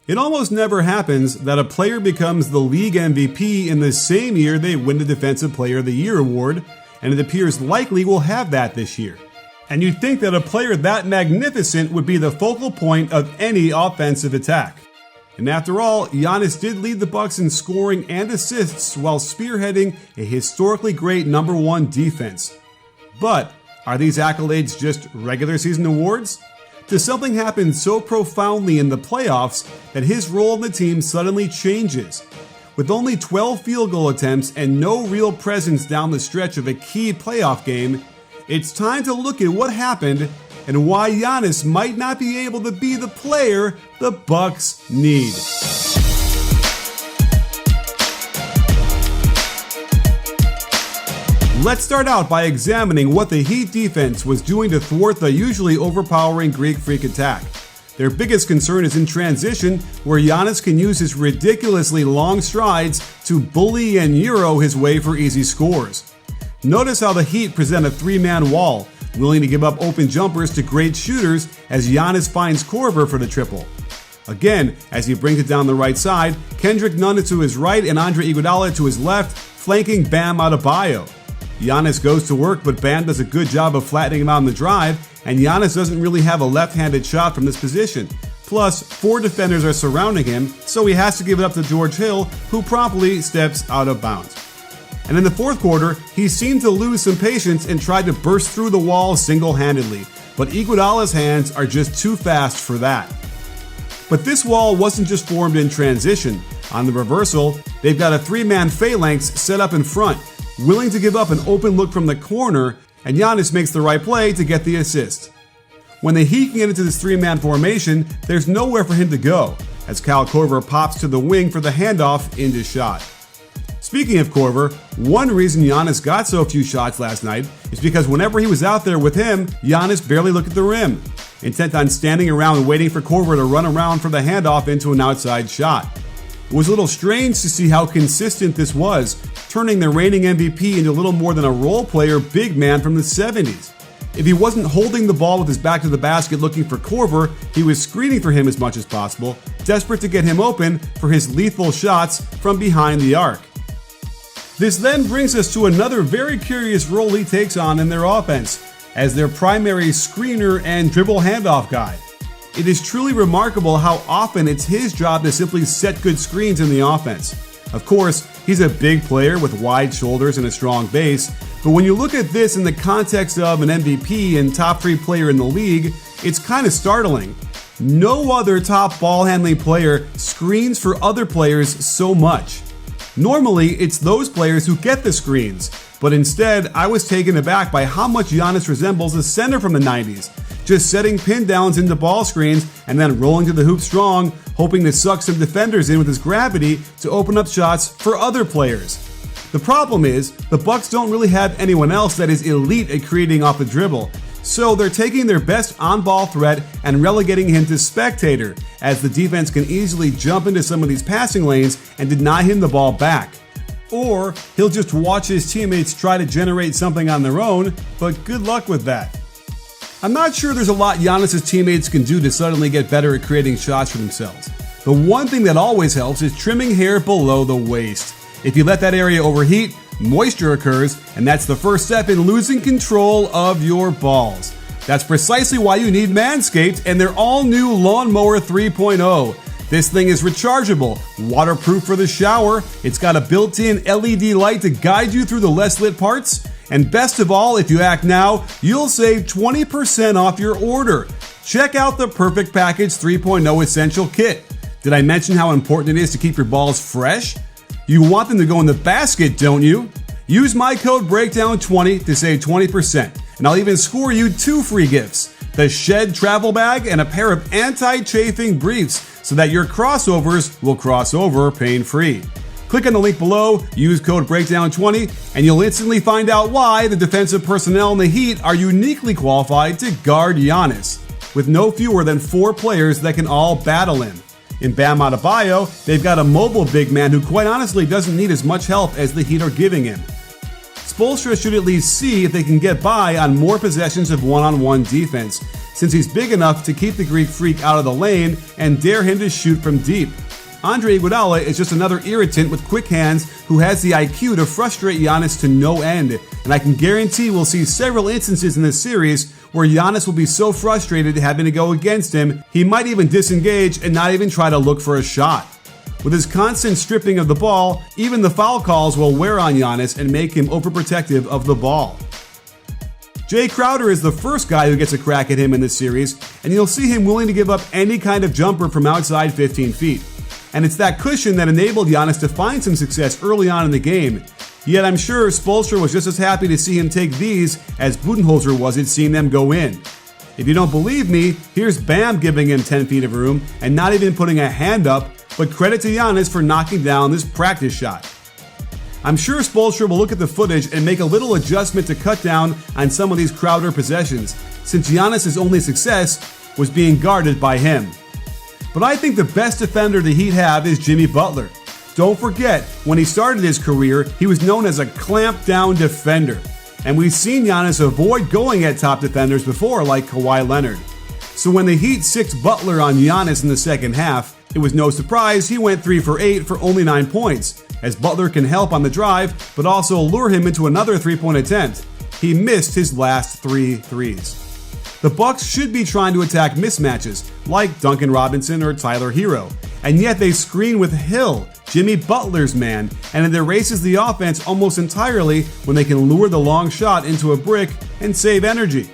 It almost never happens that a player becomes the league MVP in the same year they win the Defensive Player of the Year award, and it appears likely we'll have that this year. And you'd think that a player that magnificent would be the focal point of any offensive attack. And after all, Giannis did lead the Bucks in scoring and assists while spearheading a historically great number 1 defense. But are these accolades just regular season awards? Does something happen so profoundly in the playoffs that his role in the team suddenly changes? With only 12 field goal attempts and no real presence down the stretch of a key playoff game, it's time to look at what happened and why Giannis might not be able to be the player the Bucks need. Let's start out by examining what the Heat defense was doing to thwart the usually overpowering Greek Freak attack. Their biggest concern is in transition, where Giannis can use his ridiculously long strides to bully and euro his way for easy scores. Notice how the Heat present a 3-man wall, willing to give up open jumpers to great shooters as Giannis finds Korver for the triple. Again, as he brings it down the right side, Kendrick Nunn to his right and Andre Iguodala to his left, flanking Bam Adebayo. Giannis goes to work, but Bam does a good job of flattening him out on the drive, and Giannis doesn't really have a left-handed shot from this position. Plus, 4 defenders are surrounding him, so he has to give it up to George Hill, who promptly steps out of bounds. And in the fourth quarter, he seemed to lose some patience and tried to burst through the wall single-handedly, but Iguodala's hands are just too fast for that. But this wall wasn't just formed in transition. On the reversal, they've got a 3-man phalanx set up in front, willing to give up an open look from the corner, and Giannis makes the right play to get the assist. When the Heat can get into this 3-man formation, there's nowhere for him to go, as Kyle Korver pops to the wing for the handoff into shot. Speaking of Korver, one reason Giannis got so few shots last night is because whenever he was out there with him, Giannis barely looked at the rim, intent on standing around and waiting for Korver to run around for the handoff into an outside shot. It was a little strange to see how consistent this was, turning the reigning MVP into little more than a role-player big man from the 70s. If he wasn't holding the ball with his back to the basket looking for Korver, he was screening for him as much as possible, desperate to get him open for his lethal shots from behind the arc. This then brings us to another very curious role he takes on in their offense, as their primary screener and dribble handoff guy. It is truly remarkable how often it's his job to simply set good screens in the offense. Of course, he's a big player with wide shoulders and a strong base, but when you look at this in the context of an MVP and top 3 player in the league, it's kind of startling. No other top ball handling player screens for other players so much. Normally, it's those players who get the screens, but instead, I was taken aback by how much Giannis resembles a center from the 90s, just setting pin downs into ball screens and then rolling to the hoop strong, hoping to suck some defenders in with his gravity to open up shots for other players. The problem is, the Bucks don't really have anyone else that is elite at creating off the dribble, so they're taking their best on-ball threat and relegating him to spectator, as the defense can easily jump into some of these passing lanes and deny him the ball back. Or he'll just watch his teammates try to generate something on their own, but good luck with that. I'm not sure there's a lot Giannis' teammates can do to suddenly get better at creating shots for themselves. The one thing that always helps is trimming hair below the waist. If you let that area overheat, moisture occurs, and that's the first step in losing control of your balls. That's precisely why you need Manscaped and their all-new Lawnmower 3.0. This thing is rechargeable, waterproof for the shower, it's got a built-in LED light to guide you through the less lit parts, and best of all, if you act now, you'll save 20% off your order. Check out the Perfect Package 3.0 Essential Kit. Did I mention how important it is to keep your balls fresh? You want them to go in the basket, don't you? Use my code BREAKDOWN20 to save 20%, and I'll even score you 2 free gifts: the Shed travel bag and a pair of anti-chafing briefs, so that your crossovers will cross over pain-free. Click on the link below, use code BREAKDOWN20, and you'll instantly find out why the defensive personnel in the Heat are uniquely qualified to guard Giannis, with no fewer than 4 players that can all battle him. In Bam Adebayo, they've got a mobile big man who quite honestly doesn't need as much help as the Heat are giving him. Spoelstra should at least see if they can get by on more possessions of one-on-one defense, since he's big enough to keep the Greek Freak out of the lane and dare him to shoot from deep. Andre Iguodala is just another irritant with quick hands who has the IQ to frustrate Giannis to no end, and I can guarantee we'll see several instances in this series where Giannis will be so frustrated having to go against him, he might even disengage and not even try to look for a shot. With his constant stripping of the ball, even the foul calls will wear on Giannis and make him overprotective of the ball. Jay Crowder is the first guy who gets a crack at him in this series, and you'll see him willing to give up any kind of jumper from outside 15 feet. And it's that cushion that enabled Giannis to find some success early on in the game. Yet I'm sure Spoelstra was just as happy to see him take these as Budenholzer was at seeing them go in. If you don't believe me, here's Bam giving him 10 feet of room and not even putting a hand up, but credit to Giannis for knocking down this practice shot. I'm sure Spoelstra will look at the footage and make a little adjustment to cut down on some of these Crowder possessions, since Giannis' only success was being guarded by him. But I think the best defender the Heat have is Jimmy Butler. Don't forget, when he started his career, he was known as a clamp-down defender. And we've seen Giannis avoid going at top defenders before, like Kawhi Leonard. So when the Heat sixed Butler on Giannis in the second half, it was no surprise he went 3 for 8 for only 9 points, as Butler can help on the drive, but also lure him into another three-point attempt. He missed his last 3 threes. The Bucks should be trying to attack mismatches, like Duncan Robinson or Tyler Hero, and yet they screen with Hill, Jimmy Butler's man, and it erases the offense almost entirely when they can lure the long shot into a brick and save energy.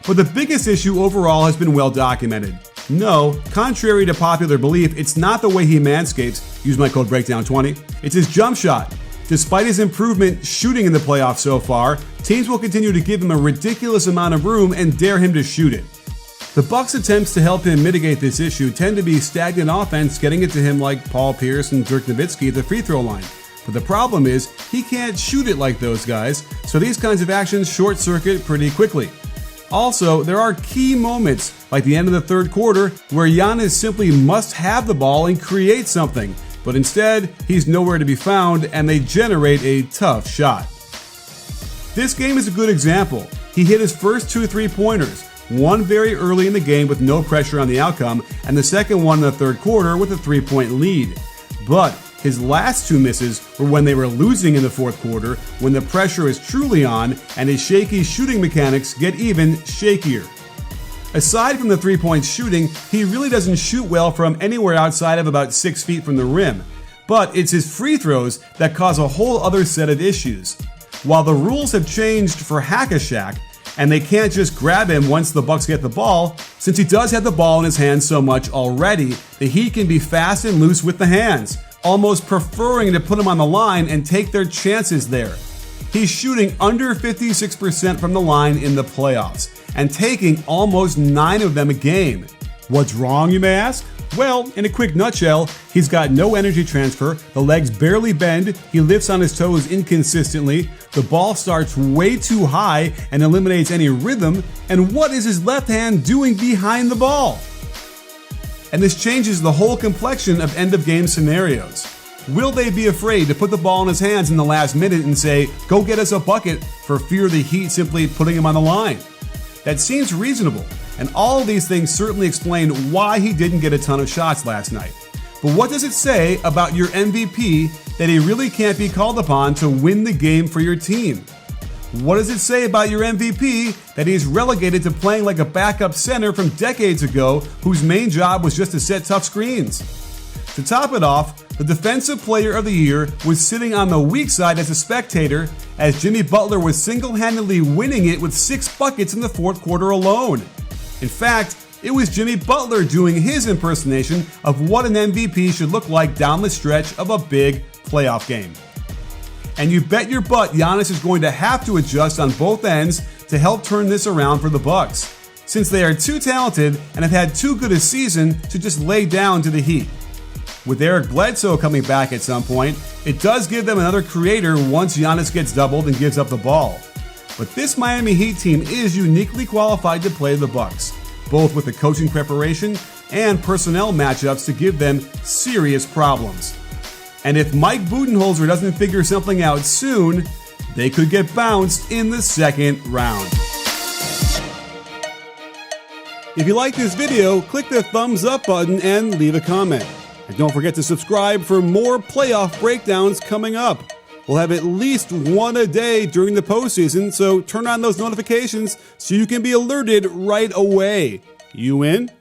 But the biggest issue overall has been well documented. No, contrary to popular belief, it's not the way he manscapes, use my code BREAKDOWN20, it's his jump shot. Despite his improvement shooting in the playoffs so far, teams will continue to give him a ridiculous amount of room and dare him to shoot it. The Bucks' attempts to help him mitigate this issue tend to be stagnant offense, getting it to him like Paul Pierce and Dirk Nowitzki at the free throw line. But the problem is, he can't shoot it like those guys, so these kinds of actions short circuit pretty quickly. Also, there are key moments, like the end of the third quarter, where Giannis simply must have the ball and create something, but instead, he's nowhere to be found and they generate a tough shot. This game is a good example. He hit his first 2 3-pointers, one very early in the game with no pressure on the outcome, and the second one in the third quarter with a 3-point lead. But his last 2 misses were when they were losing in the fourth quarter, when the pressure is truly on and his shaky shooting mechanics get even shakier. Aside from the 3-point shooting, he really doesn't shoot well from anywhere outside of about 6 feet from the rim. But it's his free throws that cause a whole other set of issues. While the rules have changed for Hack-a-Shaq, and they can't just grab him once the Bucks get the ball, since he does have the ball in his hands so much already, the Heat can be fast and loose with the hands, almost preferring to put him on the line and take their chances there. He's shooting under 56% from the line in the playoffs, and taking almost 9 of them a game. What's wrong, you may ask? Well, in a quick nutshell, he's got no energy transfer, the legs barely bend, he lifts on his toes inconsistently, the ball starts way too high and eliminates any rhythm, and what is his left hand doing behind the ball? And this changes the whole complexion of end-of-game scenarios. Will they be afraid to put the ball in his hands in the last minute and say, go get us a bucket, for fear the Heat simply putting him on the line? That seems reasonable, and all of these things certainly explain why he didn't get a ton of shots last night. But what does it say about your MVP that he really can't be called upon to win the game for your team? What does it say about your MVP that he's relegated to playing like a backup center from decades ago whose main job was just to set tough screens? To top it off, the Defensive Player of the Year was sitting on the weak side as a spectator, as Jimmy Butler was single-handedly winning it with 6 buckets in the fourth quarter alone. In fact, it was Jimmy Butler doing his impersonation of what an MVP should look like down the stretch of a big playoff game. And you bet your butt Giannis is going to have to adjust on both ends to help turn this around for the Bucks, since they are too talented and have had too good a season to just lay down to the Heat. With Eric Bledsoe coming back at some point, it does give them another creator once Giannis gets doubled and gives up the ball. But this Miami Heat team is uniquely qualified to play the Bucks, both with the coaching preparation and personnel matchups to give them serious problems. And if Mike Budenholzer doesn't figure something out soon, they could get bounced in the second round. If you like this video, click the thumbs up button and leave a comment. And don't forget to subscribe for more playoff breakdowns coming up. We'll have at least one a day during the postseason, so turn on those notifications so you can be alerted right away. You in?